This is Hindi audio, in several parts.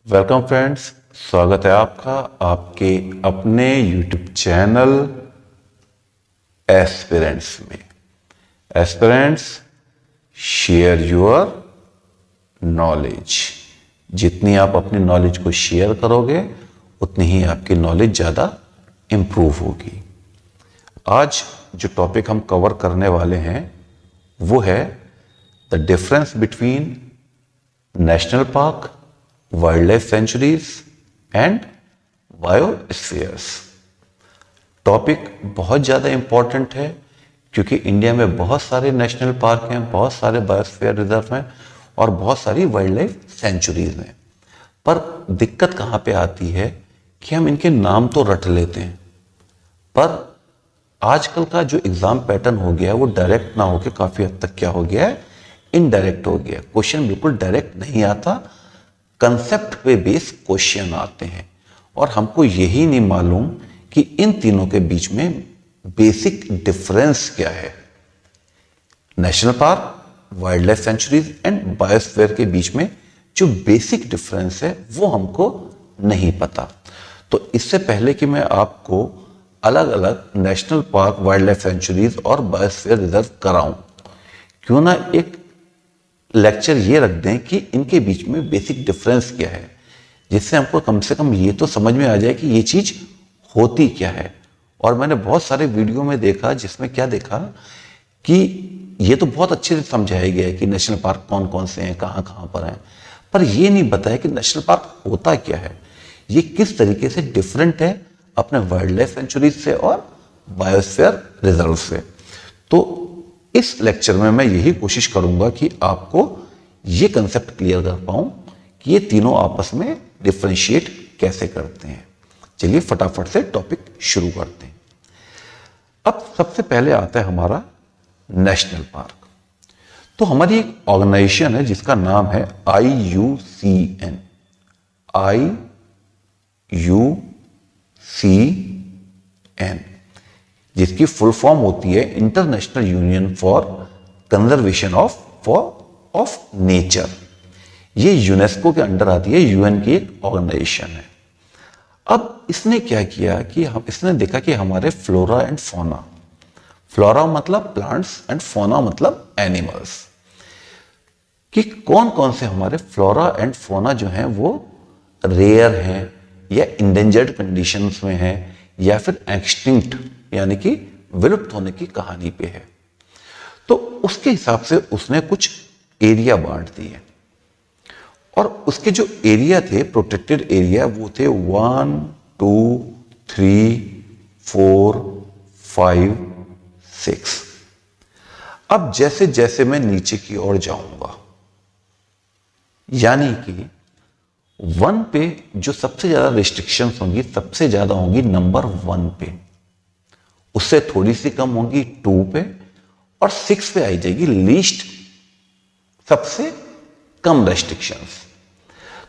वेलकम फ्रेंड्स, स्वागत है आपका आपके अपने यूट्यूब चैनल एस्पिरेंट्स में। Aspirants, share your knowledge. जितनी आप अपनी नॉलेज को शेयर करोगे उतनी ही आपकी नॉलेज ज़्यादा इंप्रूव होगी। आज जो टॉपिक हम कवर करने वाले हैं वो है the difference between national park, wildlife sanctuaries and biospheres. Topic बहुत ज़्यादा इंपॉर्टेंट है क्योंकि इंडिया में बहुत सारे नेशनल पार्क हैं, बहुत सारे बायोस्फीयर रिजर्व हैं और बहुत सारी वाइल्ड लाइफ सेंचुरीज हैं। पर दिक्कत कहाँ पे आती है कि हम इनके नाम तो रट लेते हैं, पर आजकल का जो एग्जाम पैटर्न हो गया है वो डायरेक्ट ना होके काफ़ी हद तक क्या हो गया है, इनडायरेक्ट हो गया। क्वेश्चन बिल्कुल डायरेक्ट नहीं आता, कंसेप्ट पे बेस क्वेश्चन आते हैं और हमको यही नहीं मालूम कि इन तीनों के बीच में बेसिक डिफरेंस क्या है। National park, wildlife sanctuaries and biosphere के बीच में जो बेसिक डिफरेंस है वो हमको नहीं पता। तो इससे पहले कि मैं आपको अलग अलग national park, wildlife centuries और बायोस्फीयर रिजर्व कराऊं, क्यों ना एक लेक्चर ये रख दें कि इनके बीच में बेसिक डिफरेंस क्या है, जिससे हमको कम से कम ये तो समझ में आ जाए कि ये चीज होती क्या है। और मैंने बहुत सारे वीडियो में देखा जिसमें क्या देखा कि ये तो बहुत अच्छे से समझाया गया है कि नेशनल पार्क कौन कौन से हैं, कहाँ कहाँ पर हैं, पर ये नहीं बताया कि नेशनल पार्क होता क्या है, ये किस तरीके से डिफरेंट है अपने वाइल्ड लाइफ सेंचुरीज से और बायोस्फीयर रिजर्व से। तो इस लेक्चर में मैं यही कोशिश करूंगा कि आपको ये कंसेप्ट क्लियर कर पाऊं कि ये तीनों आपस में डिफरेंशिएट कैसे करते हैं। चलिए फटाफट से टॉपिक शुरू करते हैं। अब सबसे पहले आता है हमारा नेशनल पार्क। तो हमारी एक ऑर्गेनाइजेशन है जिसका नाम है IUCN। IUCN जिसकी फुल फॉर्म होती है international union for conservation of nature. ये यूनेस्को के अंडर आती है, यूएन की एक ऑर्गेनाइजेशन है। अब इसने क्या किया कि इसने देखा कि हमारे फ्लोरा एंड फौना, फ्लोरा मतलब प्लांट्स एंड फौना मतलब एनिमल्स, कि कौन कौन से हमारे फ्लोरा एंड फौना जो हैं वो रेयर हैं या इंडेंजर्ड कंडीशंस में हैं या फिर एक्सटिंक्ट यानी कि विलुप्त होने की कहानी पे है। तो उसके हिसाब से उसने कुछ एरिया बांट दिए और उसके जो एरिया थे, प्रोटेक्टेड एरिया, वो थे 1 2 3 4 5 6। अब जैसे जैसे मैं नीचे की ओर जाऊंगा, यानी कि 1 पे जो सबसे ज्यादा रिस्ट्रिक्शंस होंगी, सबसे ज्यादा होंगी नंबर 1 पे, उससे थोड़ी सी कम होंगी 2 पे और 6 पे आई जाएगी लीस्ट सबसे कम रेस्ट्रिक्शंस।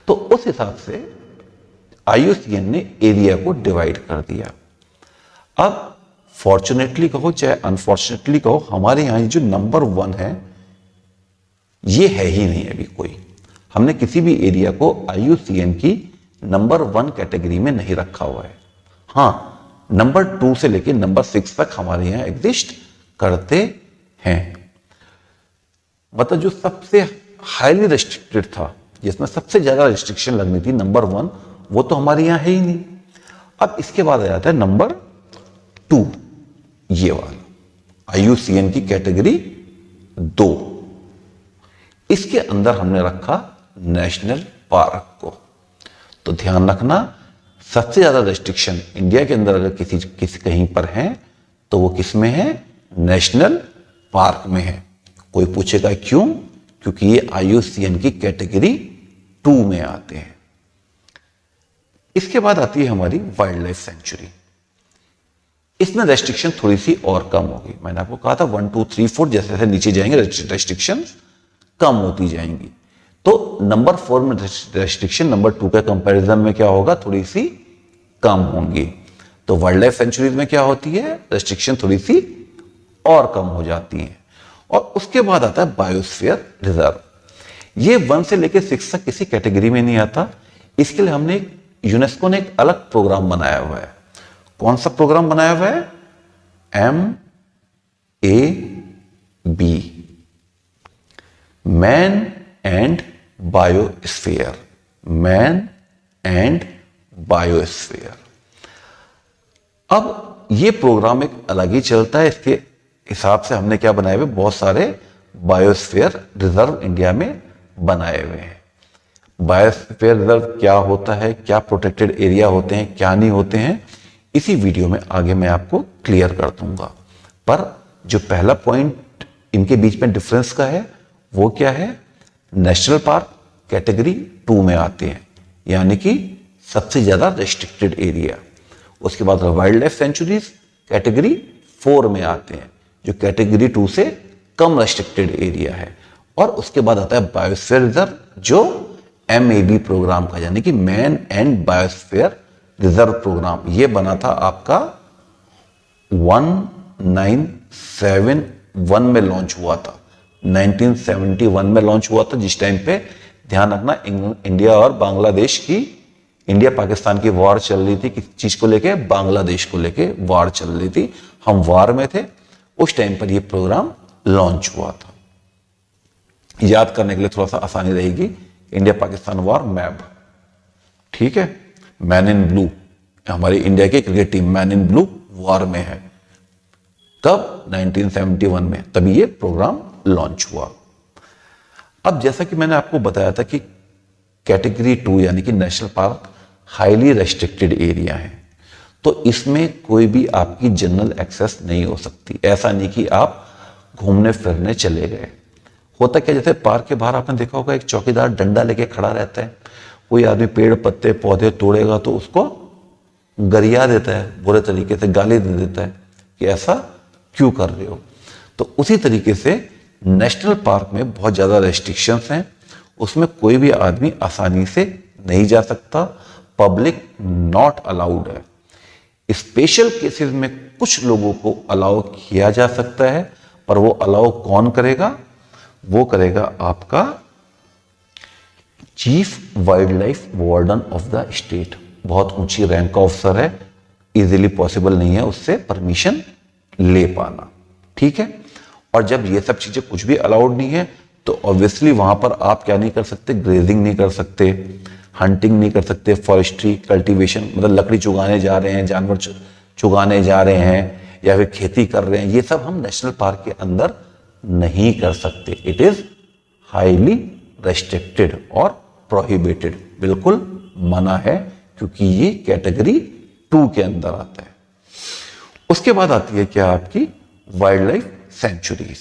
तो उस हिसाब से IUCN ने एरिया को डिवाइड कर दिया। अब फॉर्चुनेटली कहो चाहे अनफॉर्चुनेटली कहो, हमारे यहां जो नंबर 1 है ये है ही नहीं अभी कोई। हमने किसी भी एरिया को IUCN की नंबर 1 कैटेगरी में नहीं रखा हुआ है। हाँ, नंबर 2 से लेकर नंबर 6 तक हमारे यहां एग्जिस्ट करते हैं। मतलब जो सबसे हाईली रेस्ट्रिक्टेड था, जिसमें सबसे ज्यादा रिस्ट्रिक्शन लगनी थी, नंबर 1, वो तो हमारे यहां है ही नहीं। अब इसके बाद आ जाता है नंबर 2, ये वाला IUCN की कैटेगरी 2। इसके अंदर हमने रखा नेशनल पार्क को। तो ध्यान रखना, सबसे ज्यादा रेस्ट्रिक्शन इंडिया के अंदर अगर किसी कहीं पर है तो वो किस में है, नेशनल पार्क में है। कोई पूछेगा क्यों, क्योंकि ये IUCN की कैटेगरी 2 में आते हैं। इसके बाद आती है हमारी वाइल्ड लाइफ सेंचुरी। इसमें रेस्ट्रिक्शन थोड़ी सी और कम होगी। मैंने आपको कहा था 1 2 3 4 जैसे जैसे नीचे जाएंगे रेस्ट्रिक्शन कम होती जाएंगी। तो नंबर 4 में रेस्ट्रिक्शन नंबर 2 के कंपैरिजन में क्या होगा, थोड़ी सी कम होंगी। तो वाइल्ड लाइफ सेंचुरीज में क्या होती है, रेस्ट्रिक्शन थोड़ी सी और कम हो जाती है। और उसके बाद आता है बायोस्फीयर रिजर्व। ये 1 से लेकर 6 तक किसी कैटेगरी में नहीं आता, इसके लिए हमने यूनेस्को ने एक अलग प्रोग्राम बनाया हुआ है। कौन सा प्रोग्राम बनाया हुआ है? MAB, man and biosphere, man and biosphere. अब ये प्रोग्राम एक अलग ही चलता है। इसके हिसाब से हमने क्या बनाए हुए, बहुत सारे बायोस्फीयर रिजर्व इंडिया में बनाए हुए हैं। बायोस्फीयर रिजर्व क्या होता है, क्या प्रोटेक्टेड एरिया होते हैं, क्या नहीं होते हैं, इसी वीडियो में आगे मैं आपको क्लियर कर दूंगा। पर जो पहला पॉइंट इनके बीच में डिफरेंस का है वो क्या है? नेशनल पार्क कैटेगरी 2 में आते हैं, यानी कि सबसे ज्यादा रेस्ट्रिक्टेड एरिया। उसके बाद वाइल्ड लाइफ सेंचुरीज कैटेगरी 4 में आते हैं, जो कैटेगरी 2 से कम रेस्ट्रिक्टेड एरिया है। और उसके बाद आता है बायोस्फीयर रिजर्व, जो MAB प्रोग्राम का, यानी कि man and biosphere reserve programme. ये बना था आपका 1971 में लॉन्च हुआ था, 1971 में लॉन्च हुआ था, जिस टाइम पे ध्यान रखना इंडिया और बांग्लादेश की, इंडिया पाकिस्तान की वॉर चल रही थी। किस चीज को लेके? बांग्लादेश को लेके वॉर चल रही थी, हम वॉर में थे। उस टाइम पर यह प्रोग्राम लॉन्च हुआ था। याद करने के लिए थोड़ा सा आसानी रहेगी, इंडिया पाकिस्तान वॉर मैप, ठीक है। मैन इन ब्लू, हमारी इंडिया की cricket team man in blue war में है। तब 1971 में तभी ये प्रोग्राम लॉन्च हुआ। अब जैसा कि मैंने आपको बताया था कि कैटेगरी 2 यानी कि national park highly restricted area है, तो इसमें कोई भी आपकी जनरल एक्सेस नहीं हो सकती। ऐसा नहीं कि आप घूमने फिरने चले गए। होता क्या, जैसे पार्क के बाहर आपने देखा होगा एक चौकीदार डंडा लेके खड़ा रहता है। कोई आदमी पेड़ पत्ते पौधे तोड़ेगा तो उसको गरिया देता है, बुरे तरीके से गाली दे देता है कि ऐसा क्यों कर रहे हो। तो उसी तरीके से नेशनल पार्क में बहुत ज्यादा रेस्ट्रिक्शंस हैं, उसमें कोई भी आदमी आसानी से नहीं जा सकता, पब्लिक नॉट अलाउड है। स्पेशल केसेस में कुछ लोगों को अलाउ किया जा सकता है, पर वो अलाउ कौन करेगा? वो करेगा आपका chief wild life warden of the state. बहुत ऊंची रैंक का ऑफिसर है, इजीली पॉसिबल नहीं है उससे परमिशन ले पाना, ठीक है। और जब ये सब चीजें कुछ भी अलाउड नहीं है, तो ऑब्वियसली वहां पर आप क्या नहीं कर सकते? ग्रेजिंग नहीं कर सकते, हंटिंग नहीं कर सकते, फॉरेस्ट्री कल्टीवेशन, मतलब लकड़ी चुगाने जा रहे हैं, जानवर चुगाने जा रहे हैं, या फिर खेती कर रहे हैं, ये सब हम नेशनल पार्क के अंदर नहीं कर सकते। इट इज हाईली रेस्ट्रिक्टेड और प्रोहिबिटेड, बिल्कुल मना है, क्योंकि ये कैटेगरी 2 के अंदर आता है। उसके बाद आती है क्या? आपकी वाइल्ड लाइफ सेंचुरीज,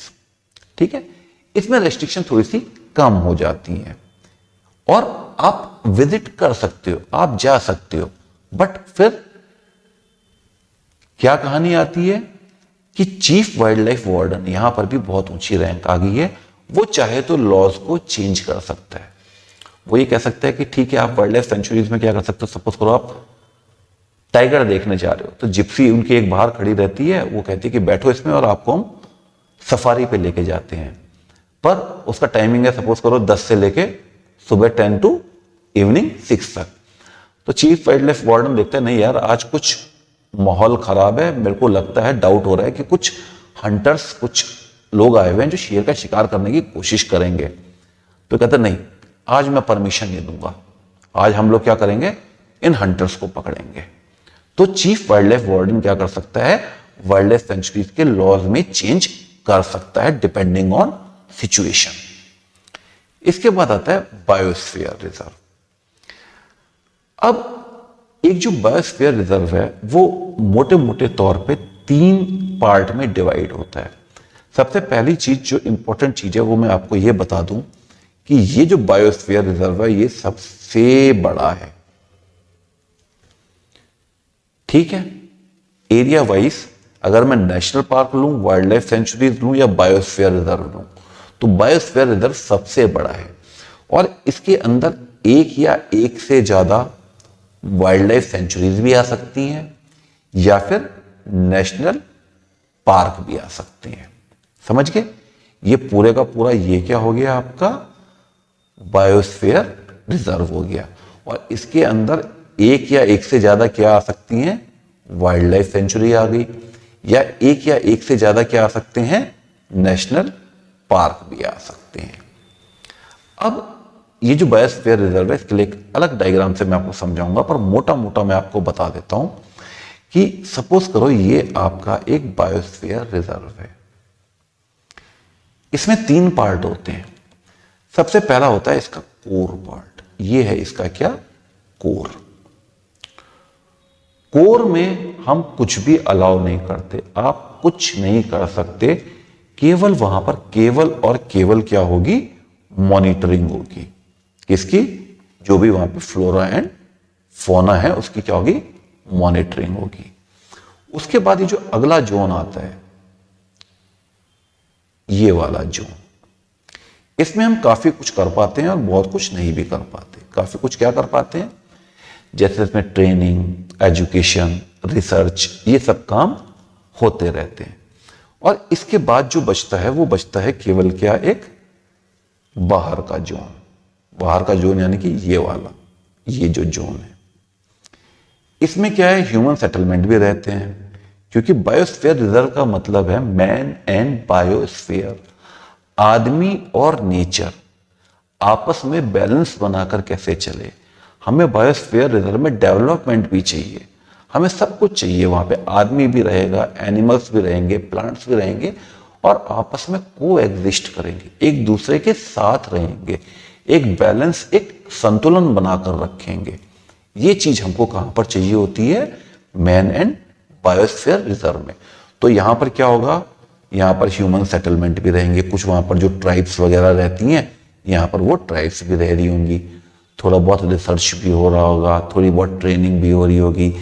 ठीक है। इसमें रेस्ट्रिक्शन थोड़ी सी कम हो जाती हैं और आप विजिट कर सकते हो, आप जा सकते हो। बट फिर क्या कहानी आती है कि चीफ वाइल्ड लाइफ वार्डन, यहां पर भी बहुत ऊंची रैंक आ गई है, वो चाहे तो लॉज को चेंज कर सकता है। वो ये कह सकता है कि ठीक है, आप वाइल्ड लाइफ सेंचुरीज में क्या कर सकते हो? सपोज करो आप टाइगर देखने जा रहे हो, तो जिप्सी उनकी एक बाहर खड़ी रहती है, वो कहती है कि बैठो इसमें और आपको हम सफारी पे लेके जाते हैं। पर उसका टाइमिंग है सपोज करो 10 से लेके सुबह 10 टू इवनिंग 6 तक। तो चीफ वाइल्ड लाइफ वार्डन देखता है, नहीं यार आज कुछ माहौल खराब है, मेरे को लगता है, डाउट हो रहा है कि कुछ हंटर्स, कुछ लोग आए हुए हैं जो शेर का शिकार करने की कोशिश करेंगे। तो कहते नहीं, आज मैं परमिशन नहीं दूंगा, आज हम लोग क्या करेंगे? इन हंटर्स को पकड़ेंगे। तो चीफ वाइल्ड लाइफ वार्डन क्या कर सकता है? वाइल्ड लाइफ सेंचुरीज के लॉज में चेंज कर सकता है डिपेंडिंग ऑन सिचुएशन। इसके बाद आता है बायोस्फीयर रिजर्व। अब एक जो बायोस्फीयर रिजर्व है वो मोटे मोटे तौर पे 3 पार्ट में डिवाइड होता है। सबसे पहली चीज, जो इंपॉर्टेंट चीज है, वो मैं आपको ये बता दूं कि ये जो बायोस्फीयर रिजर्व है ये सबसे बड़ा है, ठीक है। एरिया वाइज अगर मैं नेशनल पार्क लूं, वाइल्ड लाइफ सेंचुरीज लूं या बायोस्फीयर रिजर्व लूं, तो बायोस्फीयर रिजर्व सबसे बड़ा है और इसके अंदर एक या एक से ज्यादा वाइल्ड लाइफ सेंचुरीज भी आ सकती हैं या फिर नेशनल पार्क भी आ सकते हैं। समझ गए? ये पूरे का पूरा ये क्या हो गया? आपका बायोस्फीयर रिजर्व हो गया। और इसके अंदर एक या एक से ज्यादा क्या आ सकती हैं, वाइल्ड लाइफ सेंचुरी आ गई, या एक से ज्यादा क्या आ सकते हैं, नेशनल पार्क भी आ सकते हैं। अब ये जो बायोस्फीयर रिजर्व है, इसके लिए एक अलग डायग्राम से मैं आपको समझाऊंगा, पर मोटा मोटा मैं आपको बता देता हूं कि सपोज करो ये आपका एक बायोस्फीयर रिजर्व है। इसमें 3 पार्ट होते हैं। सबसे पहला होता है इसका कोर पार्ट, ये है इसका क्या, कोर। कोर में हम कुछ भी अलाउ नहीं करते, आप कुछ नहीं कर सकते, केवल वहां पर केवल और केवल क्या होगी, मॉनिटरिंग होगी। किसकी, जो भी वहां पे फ्लोरा एंड फोना है उसकी क्या होगी, मॉनिटरिंग होगी। उसके बाद ये जो अगला जोन आता है, ये वाला जोन, इसमें हम काफी कुछ कर पाते हैं और बहुत कुछ नहीं भी कर पाते। काफी कुछ क्या कर पाते हैं, जैसे इसमें ट्रेनिंग, एजुकेशन, रिसर्च, ये सब काम होते रहते हैं। और इसके बाद जो बचता है वो बचता है केवल क्या, एक बाहर का जोन। बाहर का जोन यानी कि ये वाला, ये जो जोन है, इसमें क्या है, ह्यूमन सेटलमेंट भी रहते हैं, क्योंकि बायोस्फीयर रिजर्व का मतलब है मैन एंड बायोस्फीयर। आदमी और नेचर आपस में बैलेंस बनाकर कैसे चले। हमें बायोस्फीयर रिजर्व में डेवलपमेंट भी चाहिए, हमें सब कुछ चाहिए। वहां पे आदमी भी रहेगा, एनिमल्स भी रहेंगे, प्लांट्स भी रहेंगे, और आपस में को एग्जिस्ट करेंगे, एक दूसरे के साथ रहेंगे, एक बैलेंस, एक संतुलन बनाकर रखेंगे। ये चीज हमको कहां पर चाहिए होती है, मैन एंड बायोस्फीयर रिजर्व में। तो यहां पर क्या होगा, यहां पर ह्यूमन सेटलमेंट भी रहेंगे, कुछ वहां पर जो ट्राइब्स वगैरह रहती हैं, यहां पर वो ट्राइब्स भी रह रही होंगी, थोड़ा बहुत रिसर्च भी हो रहा होगा, थोड़ी बहुत ट्रेनिंग भी हो रही होगी,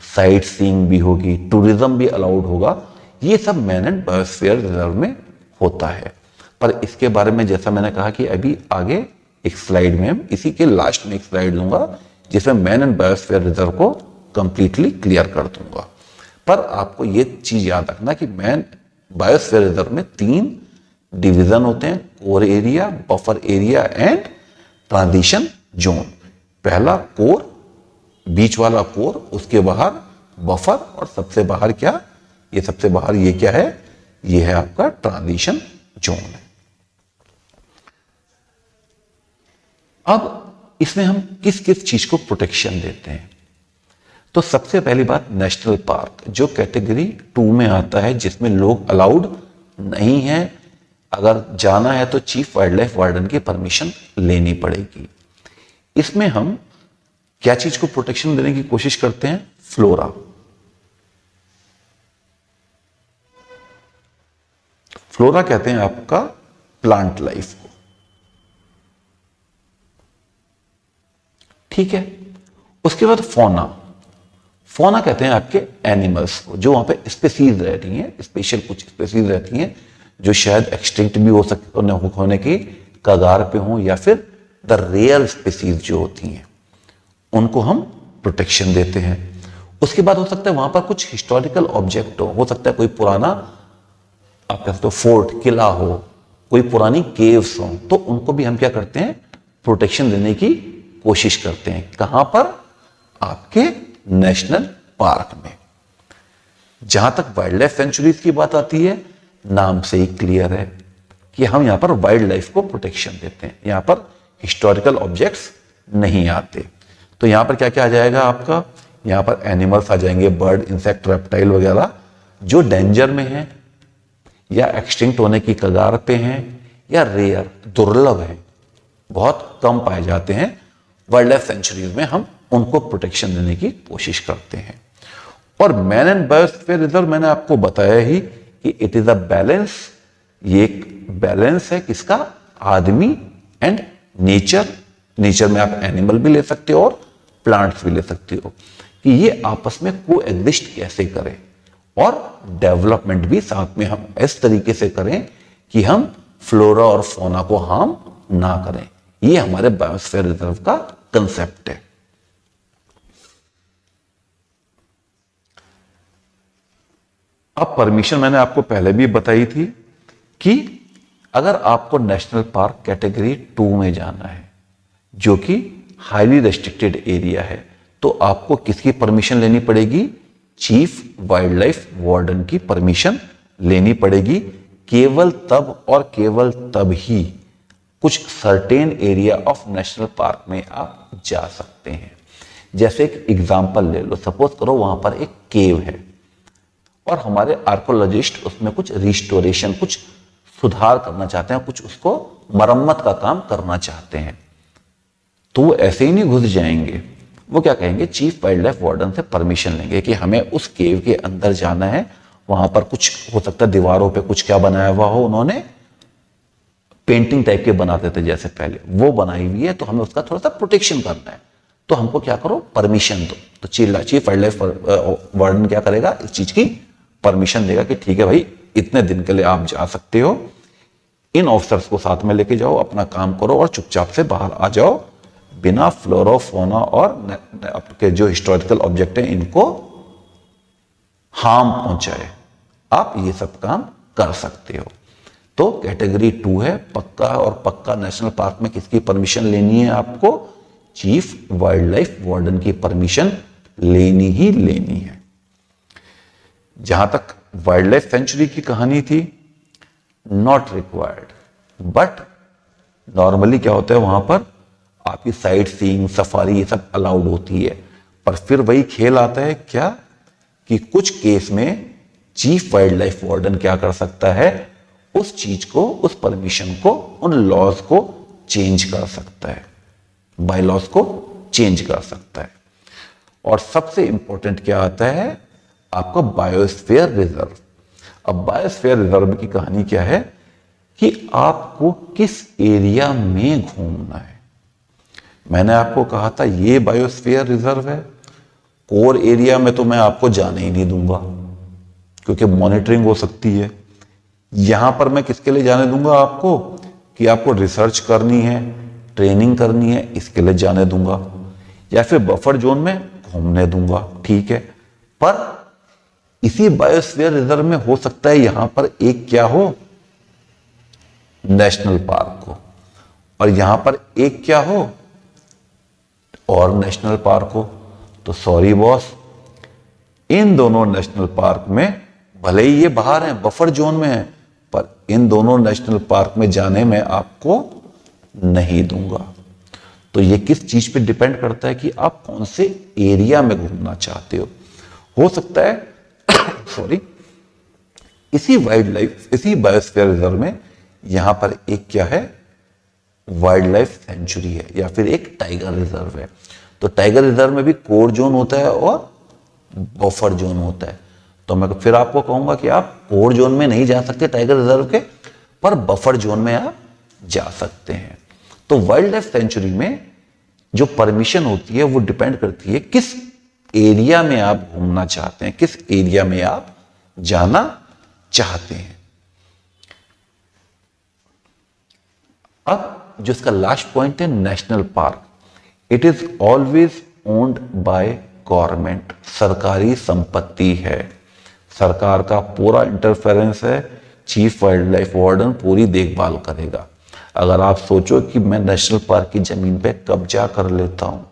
साइट सीइंग भी होगी, टूरिज्म भी अलाउड होगा। ये सब मैन एंड बायोस्फीयर रिजर्व में होता है। पर इसके बारे में जैसा मैंने कहा कि अभी आगे एक स्लाइड में, इसी के लास्ट में एक स्लाइड लूंगा जिसमें मैन एंड बायोस्फीयर रिजर्व को कंप्लीटली क्लियर कर दूंगा। पर आपको ये चीज याद रखना कि मैन बायोस्फीयर रिजर्व में 3 डिवीजन होते हैं, core area, buffer area and transition zone. पहला कोर, बीच वाला कोर, उसके बाहर बफर, और सबसे बाहर क्या, ये सबसे बाहर ये क्या है, ये है आपका ट्रांजिशन जोन है। अब इसमें हम किस किस चीज को प्रोटेक्शन देते हैं, तो सबसे पहली बात नेशनल पार्क, जो कैटेगरी 2 में आता है, जिसमें लोग अलाउड नहीं है। अगर जाना है तो चीफ वाइल्ड लाइफ वार्डन की परमिशन लेनी पड़ेगी। इसमें हम क्या चीज को प्रोटेक्शन देने की कोशिश करते हैं, फ्लोरा। फ्लोरा कहते हैं आपका प्लांट लाइफ को, ठीक है। उसके बाद फोना, फोना कहते हैं आपके एनिमल्स को, जो वहां पे स्पीसीज रह रही हैं, स्पेशल कुछ स्पीसीज रहती हैं जो शायद एक्सटिंक्ट भी हो सकते, होने की कगार पे हो, या फिर द रेयर स्पीसीज जो होती हैं उनको हम प्रोटेक्शन देते हैं। उसके बाद हो सकता है वहां पर कुछ हिस्टोरिकल ऑब्जेक्ट हो सकता है कोई पुराना आप कह सकते हो फोर्ट, किला हो, कोई पुरानी केव्स हो, तो उनको भी हम क्या करते हैं, प्रोटेक्शन देने की कोशिश करते हैं। कहां पर, आपके नेशनल पार्क में। जहां तक वाइल्ड लाइफ सेंचुरीज की बात आती है, नाम से ही क्लियर है कि हम यहां पर वाइल्ड लाइफ को प्रोटेक्शन देते हैं, यहां पर हिस्टोरिकल ऑब्जेक्ट्स नहीं आते। तो यहां पर क्या क्या आ जाएगा आपका, यहां पर एनिमल्स आ जाएंगे, बर्ड, इंसेक्ट, रेप्टाइल वगैरह, जो डेंजर में है या एक्सटिंक्ट होने की कगार पे हैं, या रेयर, दुर्लभ है, बहुत कम पाए जाते हैं। वाइल्ड लाइफ सेंचुरीज में हम उनको प्रोटेक्शन देने की कोशिश करते हैं। और मैन एंड बायोस्फीयर रिजर्व मैंने आपको बताया ही कि इट इज अ बैलेंस, ये एक बैलेंस है किसका, आदमी एंड नेचर। नेचर में आप एनिमल भी ले सकते हो और प्लांट्स भी ले सकते हो, कि ये आपस में को एग्जिस्ट कैसे करें, और डेवलपमेंट भी साथ में हम इस तरीके से करें कि हम फ्लोरा और फोना को हार्म ना करें। ये हमारे बायोस्फीयर रिजर्व का कंसेप्ट है। अब परमिशन मैंने आपको पहले भी बताई थी कि अगर आपको नेशनल पार्क कैटेगरी 2 में जाना है, जो कि हाईली रेस्ट्रिक्टेड एरिया है, तो आपको किसकी परमिशन लेनी पड़ेगी? चीफ वाइल्ड लाइफ वार्डन की परमिशन लेनी पड़ेगी। केवल तब और केवल तब ही कुछ certain area of national park में आप जा सकते हैं। जैसे एक एग्जांपल ले लो, सपोज करो वहां पर एक केव है और हमारे आर्कोलॉजिस्ट उसमें कुछ रिस्टोरेशन, कुछ सुधार करना चाहते हैं, कुछ उसको मरम्मत का काम करना चाहते हैं, तो वो ऐसे ही नहीं घुस जाएंगे। वो क्या कहेंगे? चीफ वाइल्ड लाइफ वार्डन से परमिशन लेंगे कि हमें उस केव के अंदर जाना है। वहां पर कुछ हो सकता है दीवारों पे कुछ क्या बनाया हुआ हो, उन्होंने पेंटिंग टाइप के बनाते थे जैसे पहले, वो बनाई हुई है, तो हमें उसका थोड़ा सा प्रोटेक्शन करना है, तो हमको क्या करो? परमिशन दो। तो चीफ वाइल्ड लाइफ वार्डन क्या करेगा? इस चीज की परमिशन देगा कि ठीक है भाई, इतने दिन के लिए आप जा सकते हो, इन ऑफिसर्स को साथ में लेके जाओ, अपना काम करो और चुपचाप से बाहर आ जाओ, बिना फ्लोरा फौना और आपके जो हिस्टोरिकल ऑब्जेक्ट हैं इनको हार्म पहुंचाए, आप ये सब काम कर सकते हो। तो कैटेगरी 2 है पक्का, और पक्का नेशनल पार्क में किसकी परमिशन लेनी है आपको? चीफ वाइल्ड लाइफ वार्डन की परमिशन लेनी ही लेनी है। जहां तक वाइल्ड लाइफ सेंचुरी की कहानी थी, नॉट रिक्वायर्ड, बट नॉर्मली क्या होता है वहां पर आपकी साइट सीइंग, सफारी, ये सब अलाउड होती है। पर फिर वही खेल आता है क्या कि कुछ केस में चीफ वाइल्ड लाइफ वार्डन क्या कर सकता है? उस चीज को, उस परमिशन को, उन लॉज को चेंज कर सकता है, बाय लॉज को चेंज कर सकता है। और सबसे इंपॉर्टेंट क्या आता है? आपका बायोस्फीयर रिजर्व। अब बायोस्फीयर रिजर्व की कहानी क्या है कि आपको किस एरिया में घूमना है। मैंने आपको कहा था ये बायोस्फीयर रिजर्व है, कोर एरिया में तो मैं आपको जाने ही नहीं दूंगा क्योंकि मॉनिटरिंग हो सकती है। यहां पर मैं किसके लिए जाने दूंगा आपको? कि आपको रिसर्च करनी है, ट्रेनिंग करनी है, इसके लिए जाने दूंगा, या फिर बफर जोन में घूमने दूंगा, ठीक है। पर इसी बायोस्फीयर रिजर्व में हो सकता है यहां पर एक क्या हो? नेशनल पार्क हो, और यहां पर एक क्या हो? और नेशनल पार्क हो। तो सॉरी बॉस, इन दोनों नेशनल पार्क में, भले ही ये बाहर हैं, बफर जोन में है, पर इन दोनों नेशनल पार्क में जाने में आपको नहीं दूंगा। तो ये किस चीज पे डिपेंड करता है कि आप कौन से एरिया में घूमना चाहते हो सकता है सॉरी, इसी वाइल्ड लाइफ, इसी बायोस्फीयर रिजर्व में यहां पर एक क्या है? वाइल्ड लाइफ सेंचुरी है, या फिर एक टाइगर रिजर्व है। तो टाइगर रिजर्व में भी कोर जोन होता है और बफर जोन होता है। तो मैं फिर आपको कहूंगा कि आप कोर जोन में नहीं जा सकते टाइगर रिजर्व के, पर बफर जोन में आप जा सकते हैं। तो वाइल्ड लाइफ सेंचुरी में जो परमिशन होती है वो डिपेंड करती है किस एरिया में आप घूमना चाहते हैं, किस एरिया में आप जाना चाहते हैं। अब जो इसका लास्ट पॉइंट है, national park, it is always owned by government. सरकारी संपत्ति है, सरकार का पूरा इंटरफेरेंस है, चीफ वाइल्ड लाइफ वार्डन पूरी देखभाल करेगा। अगर आप सोचो कि मैं नेशनल पार्क की जमीन पे कब्जा कर लेता हूं,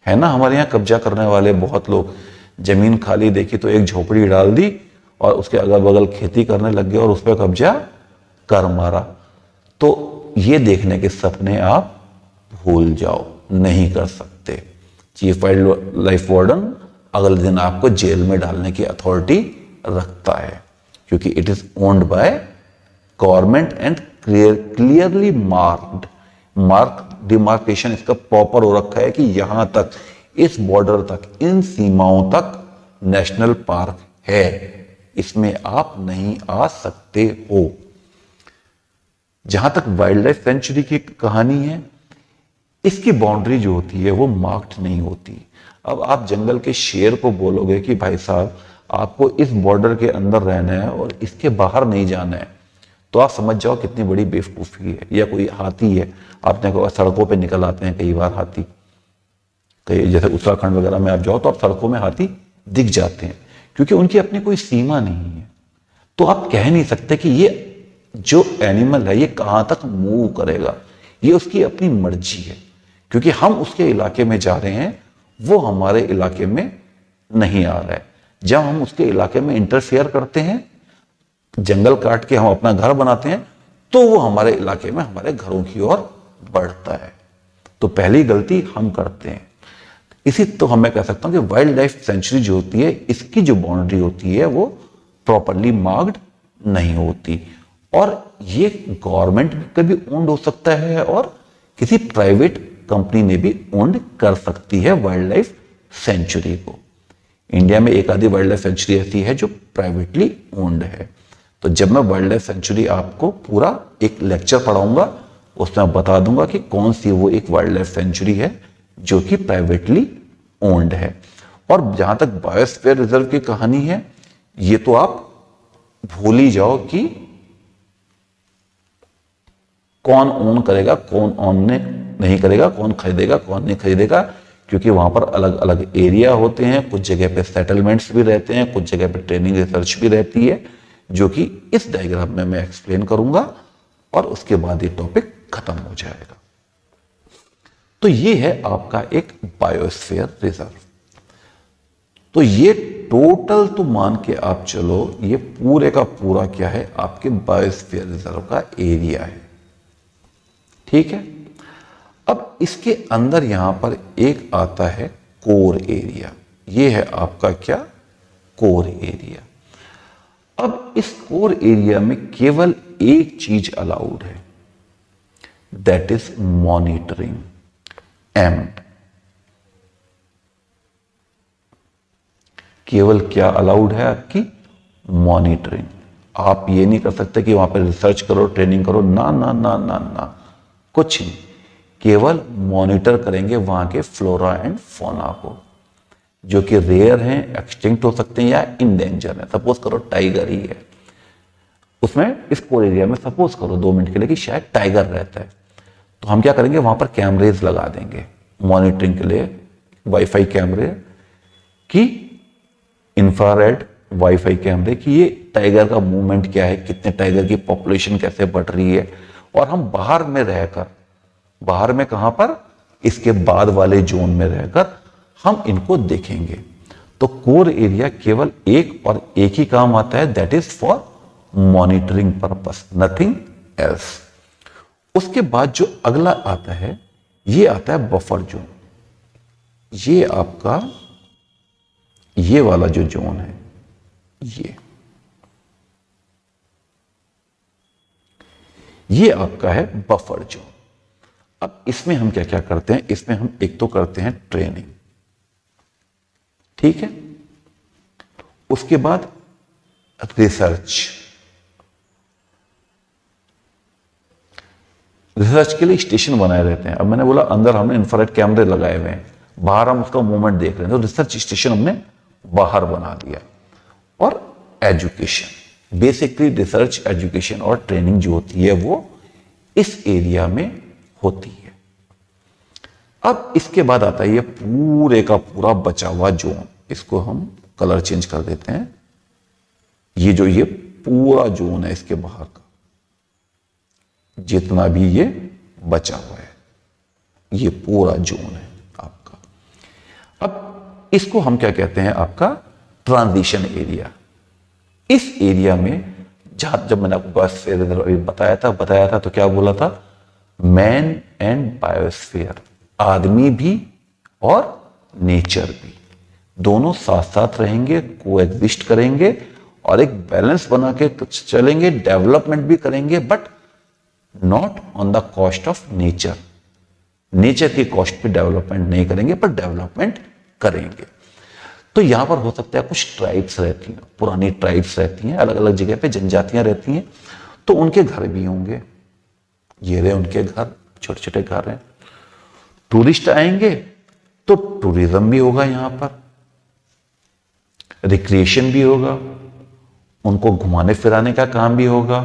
है ना, हमारे यहाँ कब्जा करने वाले बहुत लोग, जमीन खाली देखी तो एक झोपड़ी डाल दी और उसके अगल बगल खेती करने लग गए और उस पर कब्जा कर मारा। तो ये देखने के सपने आप भूल जाओ, नहीं कर सकते। चीफ वाइल्ड लाइफ वार्डन अगले दिन आपको जेल में डालने की अथॉरिटी रखता है, क्योंकि it is owned by government and clearly mark demarcation इसका प्रॉपर हो रखा है कि यहां तक, इस बॉर्डर तक, इन सीमाओं तक नेशनल पार्क है, इसमें आप नहीं आ सकते हो। जहां तक वाइल्ड लाइफ सेंचुरी की कहानी है, इसकी बाउंड्री जो होती है वो मार्क्ड नहीं होती। अब आप जंगल के शेर को बोलोगे कि भाई साहब आपको इस बॉर्डर के अंदर रहना है और इसके बाहर नहीं जाना है, तो आप समझ जाओ कितनी बड़ी बेवकूफी है। या कोई हाथी है, आपने कहा सड़कों पे निकल आते हैं कई बार हाथी, कई जैसे उत्तराखंड वगैरह में आप जाओ तो आप सड़कों में हाथी दिख जाते हैं, क्योंकि उनकी अपनी कोई सीमा नहीं है। तो आप कह नहीं सकते कि ये जो एनिमल है ये कहां तक मूव करेगा, ये उसकी अपनी मर्जी है। क्योंकि हम उसके इलाके में जा रहे हैं, वो हमारे इलाके में नहीं आ रहा है। जब हम उसके इलाके में इंटरफेयर करते हैं, जंगल काट के हम अपना घर बनाते हैं, तो वो हमारे इलाके में हमारे घरों की ओर बढ़ता है। तो पहली गलती हम करते हैं। इसी तो हम मैं कह सकता हूं कि वाइल्ड लाइफ सेंचुरी जो होती है, इसकी जो बाउंड्री होती है वो प्रॉपरली मार्क्ड नहीं होती, और ये गवर्नमेंट का भी ओन्ड हो सकता है और किसी प्राइवेट कंपनी ने भी ओन्ड कर सकती है वाइल्ड लाइफ सेंचुरी को। इंडिया में एक आधी वाइल्ड लाइफ सेंचुरी ऐसी है जो प्राइवेटली ओन्ड है। तो जब मैं वाइल्ड लाइफ सेंचुरी आपको पूरा एक लेक्चर पढ़ाऊंगा, उसमें बता दूंगा कि कौन सी वो एक वाइल्ड लाइफ सेंचुरी है जो कि प्राइवेटली ओन्ड है। और जहां तक बायोस्फीयर रिजर्व की कहानी है, ये तो आप भूल ही जाओ कि कौन ओन करेगा, कौन ओन नहीं करेगा, कौन खरीदेगा, कौन नहीं खरीदेगा, क्योंकि वहां पर अलग अलग एरिया होते हैं। कुछ जगह पे सेटलमेंट्स भी रहते हैं, कुछ जगह पे ट्रेनिंग रिसर्च भी रहती है, जो कि इस डायग्राम में मैं एक्सप्लेन करूंगा, और उसके बाद ये टॉपिक खत्म हो जाएगा। तो ये है आपका एक बायोस्फीयर रिजर्व। तो ये टोटल तो मान के आप चलो, ये पूरे का पूरा क्या है, आपके बायोस्फीयर रिजर्व का एरिया है। ठीक है। अब इसके अंदर यहां पर एक आता है कोर एरिया। ये है आपका क्या, कोर एरिया। अब इस कोर एरिया में केवल एक चीज अलाउड है, दैट इज मॉनिटरिंग, एम। केवल क्या अलाउड है, आपकी मॉनिटरिंग। आप ये नहीं कर सकते कि वहां पर रिसर्च करो, ट्रेनिंग करो, ना ना ना ना ना, कुछ नहीं। केवल मॉनिटर करेंगे वहां के फ्लोरा एंड फौना को, जो कि रेयर हैं, एक्सटिंक्ट हो सकते हैं या इंडेंजर है। सपोज करो टाइगर ही है, उसमें इस कोर एरिया में सपोज करो 2 मिनट के लिए कि शायद टाइगर रहता है, तो हम क्या करेंगे, वहां पर कैमरेज लगा देंगे मॉनिटरिंग के लिए, वाईफाई कैमरे की, इंफ्रारेड वाईफाई कैमरे की, ये टाइगर का मूवमेंट क्या है, कितने टाइगर की पॉपुलेशन कैसे बढ़ रही है, और हम बाहर में रहकर, बाहर में कहां पर, इसके बाद वाले जोन में रहकर हम इनको देखेंगे। तो कोर एरिया केवल एक और एक ही काम आता है, that is for monitoring purpose, nothing else. उसके बाद जो अगला आता है, ये आता है बफर जोन। ये आपका ये वाला जो जोन है, ये आपका है बफर जोन। अब इसमें हम क्या क्या करते हैं, इसमें हम एक तो करते हैं ट्रेनिंग, ठीक है। उसके बाद रिसर्च के लिए स्टेशन बनाए रहते हैं। अब मैंने बोला अंदर हमने इंफ्रारेड कैमरे लगाए हुए हैं, बाहर हम उसका मूवमेंट देख रहे हैं, तो रिसर्च स्टेशन हमने बाहर बना दिया। और एजुकेशन, बेसिकली रिसर्च, एजुकेशन और ट्रेनिंग जो होती है वो इस एरिया में होती है। अब इसके बाद आता है ये पूरे का पूरा बचा हुआ जोन, इसको हम कलर चेंज कर देते हैं। ये पूरा जोन है, इसके बाहर का जितना भी ये बचा हुआ है, ये पूरा जोन है आपका। अब इसको हम क्या कहते हैं, आपका ट्रांजिशन एरिया। इस एरिया में जब मैंने आपको बायोस्फीयर बताया था तो क्या बोला था, मैन एंड बायोस्फीयर, आदमी भी और नेचर भी, दोनों साथ साथ रहेंगे, कोएग्जिस्ट करेंगे और एक बैलेंस बना के चलेंगे, डेवलपमेंट भी करेंगे, but not on the cost of nature. Nature की कॉस्ट पे डेवलपमेंट नहीं करेंगे, पर डेवलपमेंट करेंगे। तो यहां पर हो सकता है कुछ ट्राइब्स रहती हैं, पुरानी ट्राइब्स रहती हैं, अलग अलग जगह पे जनजातियां रहती हैं, तो उनके घर भी होंगे। ये रहे उनके घर, छोटे छोटे घर हैं। टूरिस्ट आएंगे तो टूरिज्म भी होगा, यहां पर रिक्रिएशन भी होगा, उनको घुमाने फिराने का काम भी होगा।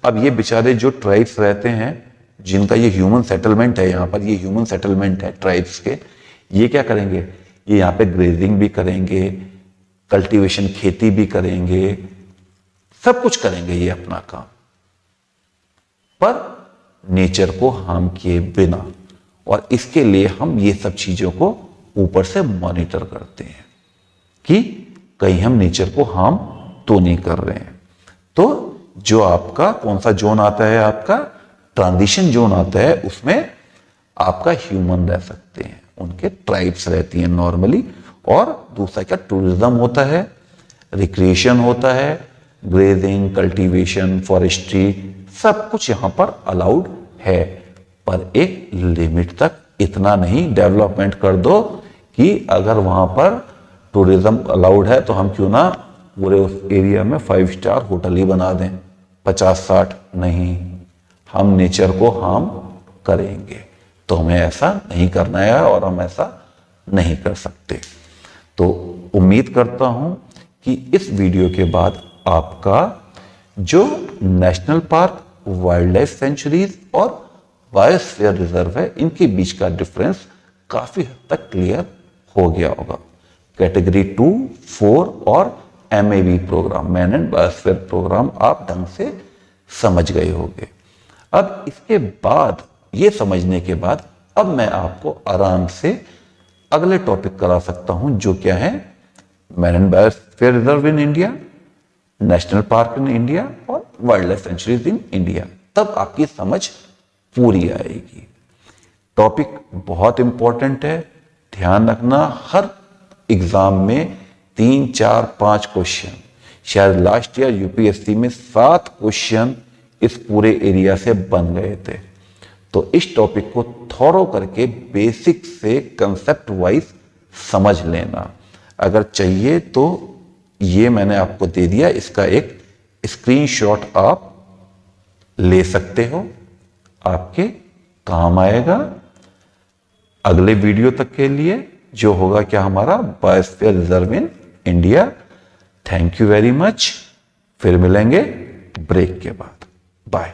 अब ये बेचारे जो ट्राइब्स रहते हैं, जिनका ये ह्यूमन सेटलमेंट है, यहां पर ये ह्यूमन सेटलमेंट है ट्राइब्स के, ये क्या करेंगे, ये यहां पे ग्रेजिंग भी करेंगे, कल्टीवेशन खेती भी करेंगे, सब कुछ करेंगे ये अपना काम, पर नेचर को हार्म किए बिना। और इसके लिए हम ये सब चीजों को ऊपर से मॉनिटर करते हैं कि कहीं हम नेचर को हार्म तो नहीं कर रहे हैं। तो जो आपका कौन सा जोन आता है, आपका ट्रांजिशन जोन आता है, उसमें आपका ह्यूमन रह सकते हैं, उनके ट्राइब्स रहती हैं नॉर्मली। और दूसरा क्या, टूरिज्म होता है, रिक्रिएशन होता है, ग्रेजिंग, कल्टीवेशन, फॉरेस्ट्री, सब कुछ यहां पर अलाउड है, पर एक लिमिट तक। इतना नहीं डेवलपमेंट कर दो कि अगर वहां पर टूरिज्म अलाउड है तो हम क्यों ना पूरे उस एरिया में 5 स्टार होटल ही बना दें, 50-60। नहीं, हम नेचर को हार्म करेंगे, तो हमें ऐसा नहीं करना है और हम ऐसा नहीं कर सकते। तो उम्मीद करता हूं कि इस वीडियो के बाद आपका जो national park, wildlife centuries और बायोस्फीयर रिजर्व है, इनके बीच का डिफरेंस काफी हद तक क्लियर हो गया होगा। कैटेगरी 2, 4 और MAB programme, man and biosphere programme, आप ढंग से समझ गए होंगे। अब इसके बाद, ये समझने के बाद, अब मैं आपको आराम से अगले टॉपिक करा सकता हूं, जो क्या है, man and biosphere reserve in India, national park in India और wildlife sanctuaries in India. तब आपकी समझ पूरी आएगी। टॉपिक बहुत इंपॉर्टेंट है, ध्यान रखना। हर एग्जाम में 3, 4, 5 क्वेश्चन, शायद लास्ट ईयर यूपीएससी में 7 क्वेश्चन इस पूरे एरिया से बन गए थे। तो इस टॉपिक को थॉरो करके बेसिक से कंसेप्ट वाइज समझ लेना। अगर चाहिए तो ये मैंने आपको दे दिया, इसका एक स्क्रीनशॉट आप ले सकते हो, आपके काम आएगा। अगले वीडियो तक के लिए जो होगा क्या, हमारा biosphere reserve in India. Thank you very much. फिर मिलेंगे ब्रेक के बाद। बाय।